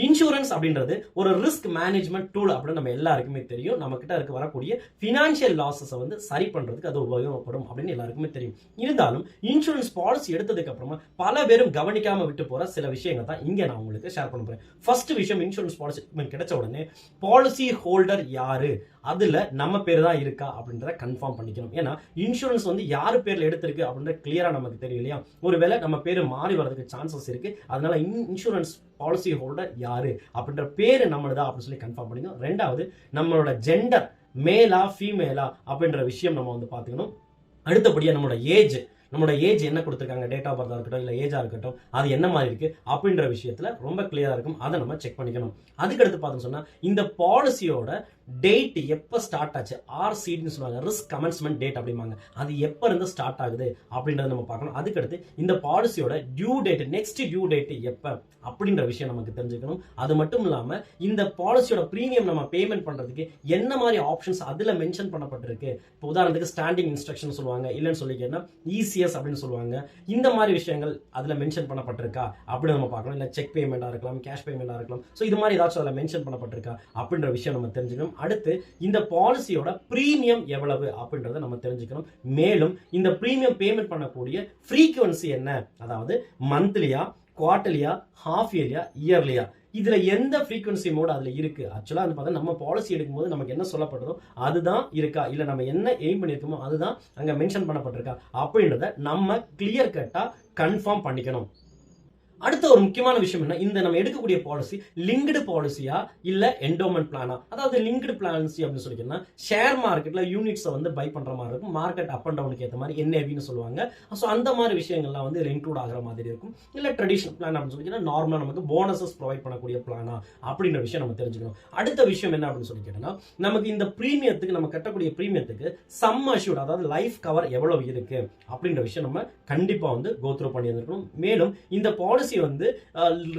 Insurance அப்படின்றது ஒரு risk management tool அப்படின்னு நம்ம எல்லாருக்குமே தெரியும். நம்ம கிட்ட இருக்க வரக்கூடிய ஃபினான்ஷியல் லாஸஸை வந்து சரி பண்றதுக்கு அது உபயோகப்படும் அப்படின்னு எல்லாருக்குமே தெரியும். இருந்தாலும் இன்சூரன்ஸ் பாலிசி எடுத்ததுக்கு அப்புறமா பல பேரும் கவனிக்காம விட்டு போற சில விஷயங்கள் தான் இங்க நான் உங்களுக்கு ஷேர் பண்ண போறேன். ஃபர்ஸ்ட் விஷயம், இன்சூரன்ஸ் பாலிசி கிடைச்ச உடனே பாலிசி ஹோல்டர் யாரு, அதுல நம்ம பேர் தான் இருக்கா அப்படின்றத கன்ஃபார்ம் பண்ணிக்கணும். ஏன்னா இன்சூரன்ஸ் வந்து யாரு பேர்ல எடுத்திருக்கு அப்படின்ற கிளியரா நமக்கு தெரியும் இல்லையா. ஒருவேளை நம்ம பேரு மாறி வரதுக்கு சான்சஸ் இருக்கு. அதனால இன்சூரன்ஸ் பாலிசி ஹோல்டர் யாரு அப்படின்ற பேரு நம்மளதா அப்படின்னு சொல்லி கன்ஃபார்ம் பண்ணிக்கணும். ரெண்டாவது, நம்மளோட ஜெண்டர் மேலா ஃபீமேலா அப்படின்ற விஷயம் நம்ம வந்து பாத்துக்கணும். அடுத்தபடியா நம்மளோட ஏஜ் என்ன கொடுத்துருக்காங்க, டேட் ஆஃப் பர்த்தா இருக்கட்டும், இல்லை ஏஜா இருக்கட்டும், அது என்ன மாதிரி இருக்கு அப்படின்ற விஷயத்துல ரொம்ப கிளியரா இருக்கும். அதை நம்ம செக் பண்ணிக்கணும். அதுக்கடுத்து பார்த்தோம்னு சொன்னா இந்த பாலிசியோட டேட் எப்போ ஸ்டார்ட் ஆச்சு, RCDன்னு சொல்லுவாங்க, ரிஸ்க் கமென்ஸ்மெண்ட் டேட் அப்படிம்பாங்க, அது எப்போ இருந்து ஸ்டார்ட் ஆகுது அப்படின்றத நம்ம பார்க்கணும். அதுக்கடுத்து இந்த பாலிசியோட due date, next due date எப்போ அப்படின்ற விஷயம் நமக்கு தெரிஞ்சுக்கணும். அது மட்டும் இல்லாம இந்த பாலிசியோட பிரீமியம் நம்ம பேமெண்ட் பண்றதுக்கு என்ன மாதிரி ஆப்ஷன்ஸ் அதுல மென்ஷன் பண்ணப்பட்டிருக்கு. இப்போ உதாரணத்துக்கு ஸ்டாண்டிங் இன்ஸ்ட்ரக்ஷன் சொல்லுவாங்க, இல்லைன்னு சொல்லிக்கன்னா ECS அப்படின்னு சொல்லுவாங்க. இந்த மாதிரி விஷயங்கள் அதுல மென்ஷன் பண்ணப்பட்டிருக்கா அப்படின்னு நம்ம பார்க்கணும். இல்லை செக் பேமெண்டா இருக்கலாம், கேஷ் பேமெண்டா இருக்கலாம். ஸோ இது மாதிரி ஏதாச்சும் அதில் மென்ஷன் பண்ணப்பட்டிருக்கா அப்படின்ற விஷயம் நம்ம தெரிஞ்சுக்கணும். அடுத்து இந்த பாலிசியோட பிரீமியம் எவ்வளவு அப்படின்றத நம்ம தெரிஞ்சுக்கணும். மேலும் இந்த பிரீமியம் பேமெண்ட் பண்ணக்கூடிய ஃப்ரீக்வன்சி என்ன, அதாவது மந்த்லியா, குவார்டர்லியா, ஹாஃப் இயர்லியா, இயர்லியா, இதுல எந்த ஃப்ரீக்வன்சி மோட் அதுல இருக்கு. ஆக்சுவலா வந்து பார்த்தா நம்ம பாலிசி எடுக்கும்போது நமக்கு என்ன சொல்லப்படுறதோ அதுதான் இருக்கா, இல்ல நம்ம என்ன எய்ம் பண்ணிருக்கோமோ அதுதான் அங்க மென்ஷன் பண்ணப்பட்டிருக்கா அப்படின்றத நம்ம கிளியர் கட்டா கன்ஃபார்ம் பண்ணிக்கணும். அடுத்த ஒரு முக்கியமான விஷயம் என்ன, இந்த நம்ம எடுக்கக்கூடிய பாலிசி லிங்க்டு பாலிசியா இல்ல என்டோமெண்ட் பிளானா. அதாவது லிங்க்டு பாலிசி அப்படின்னு சொல்லிக்கன்னா ஷேர் மார்க்கெட்ல யூனிட்ஸை வந்து பை பண்ற மாதிரி இருக்கும். மார்க்கெட் அப் அண்ட் டவுனுக்கு ஏற்ற மாதிரி NAVன்னு சொல்லுவாங்க. ஸோ அந்த மாதிரி விஷயங்கள்லாம் வந்து இதுல இன்க்ளூட் ஆகிற மாதிரி இருக்கும். இல்ல ட்ரெடிஷனல் பிளான் அப்படின்னு சொல்லிங்கன்னா நார்மலா நமக்கு போனஸஸ் ப்ரொவைட் பண்ணக்கூடிய பிளானா அப்படின்ற விஷயம் நம்ம தெரிஞ்சுக்கணும். அடுத்த விஷயம் என்ன அப்படின்னு சொல்லி கேட்டோம்னா, நமக்கு இந்த பிரீமியத்துக்கு, நம்ம கட்டக்கூடிய பிரீமியத்துக்கு சம் அஷ்யூர்ட், அதாவது லைஃப் கவர் எவ்வளவு இருக்கு அப்படின்ற விஷயம் நம்ம கண்டிப்பா வந்து கோத்ரூ பண்ணி இருக்கணும். மேலும் இந்த பாலிசி வந்து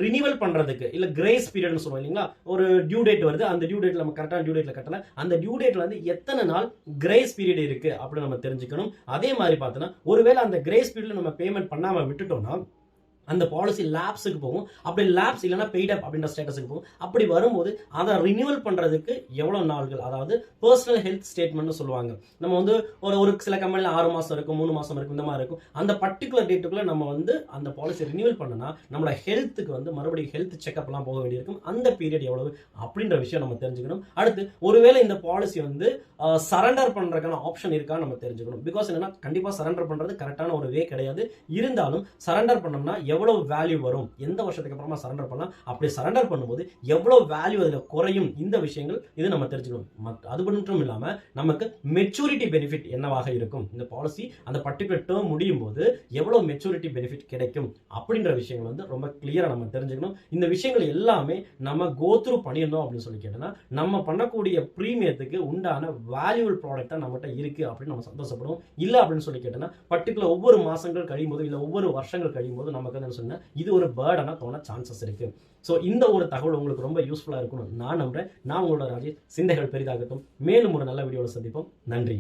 ரினிவல் பண்றதுக்கு இல்ல கிரேஸ் பீரியட்னு சொல்லுவோம் இல்லைங்களா, ஒரு டியூ டேட் வருது, அந்த டியூ டேட்ல நம்ம கரெக்டான டியூ டேட்ல கட்டல, அந்த டியூ டேட்ல வந்து எத்தனை நாள் கிரேஸ் பீரியட் இருக்கு அப்படின்னு நம்ம தெரிஞ்சுக்கணும். அதே மாதிரி பார்த்தோன்னா ஒருவேளை அந்த கிரேஸ் பீரியட்ல நம்ம பேமெண்ட் பண்ணாம விட்டுட்டோம்னா அந்த பாலிசி லேப்ஸுக்கு போகும். அப்படி லேப்ஸ் இல்லைன்னா பெய்ட் அப் அப்படின்ற ஸ்டேட்டஸுக்கு போகும். அப்படி வரும்போது அதை ரினியூவல் பண்றதுக்கு எவ்வளவு நாள்கள், அதாவது பர்சனல் ஹெல்த் ஸ்டேட்மெண்ட் சொல்லுவாங்க. நம்ம வந்து ஒரு சில கம்பெனில 6 மாசம் இருக்கும், 3 மாசம் இருக்கும், இந்த மாதிரி இருக்கும். அந்த பர்டிகுலர் டேட்டுக்குள்ள நம்ம வந்து அந்த பாலிசி ரினியூவல் பண்ணனா நம்மளோட ஹெல்த்துக்கு வந்து மறுபடியும் ஹெல்த் செக்அப் எல்லாம் போக வேண்டியிருக்கும். அந்த பீரியட் எவ்வளவு அப்படின்ற விஷயம் நம்ம தெரிஞ்சுக்கணும். அடுத்து ஒருவேளை இந்த பாலிசி வந்து சரண்டர் பண்றதுக்கான ஆப்ஷன் இருக்கான்னு நம்ம தெரிஞ்சுக்கணும். பிகாஸ் என்னன்னா கண்டிப்பா சரண்டர் பண்றது கரெக்டான ஒரு வே கிடையாது. இருந்தாலும் சரண்டர் பண்ணோம்னா எவ்வளவு வேல்யூ வரும், எந்த வருஷத்துக்கு அப்புறமா சரண்டர் பண்ணலாம், அப்படி சரண்டர் பண்ணும்போது எவ்வளவு வேல்யூ அதுல குறையும், இந்த விஷயங்கள் இது நம்ம தெரிஞ்சுக்கணும். அது மட்டும் இல்லாம நமக்கு மெச்சூரிட்டி பெனிஃபிட் என்னவாக இருக்கும், இந்த பாலிசி அந்த பர்டிகுலர் டேர்ம் முடியும் போது எவ்வளவு மெச்சூரிட்டி பெனிஃபிட் கிடைக்கும் அப்படின்ற விஷயங்கள் வந்து ரொம்ப கிளியரா நம்ம தெரிஞ்சுக்கணும். இந்த விஷயங்கள் எல்லாமே நம்ம கோத்ரூ பண்ணிடணும் அப்படின்னு சொல்லி கேட்டோம்னா நம்ம பண்ணக்கூடிய பிரீமியத்துக்கு உண்டான வேல்யூபிள் ப்ராடக்டா நம்மகிட்ட இருக்கு அப்படின்னு நம்ம சந்தோஷப்படுவோம். இல்ல அப்படின்னு சொல்லி கேட்டோம்னா பர்டிகுலர் ஒவ்வொரு மாசங்கள் கழியும் போது இல்ல ஒவ்வொரு வருஷங்கள் கழியும் போது நமக்கு சொன்ன இது ஒரு பேர்டனா தோண சான்சஸ் இருக்கு. சோ இந்த ஒரு தகவல் உங்களுக்கு ரொம்ப யூஸ்ஃபுல்லா இருக்கும்னு நான் நம்புறேன். நான் உங்களோட ராஜேஷ். சிந்தைகள் பெரிதாகட்டும். மேலும் ஒரு நல்ல வீடியோல சந்திப்போம். நன்றி.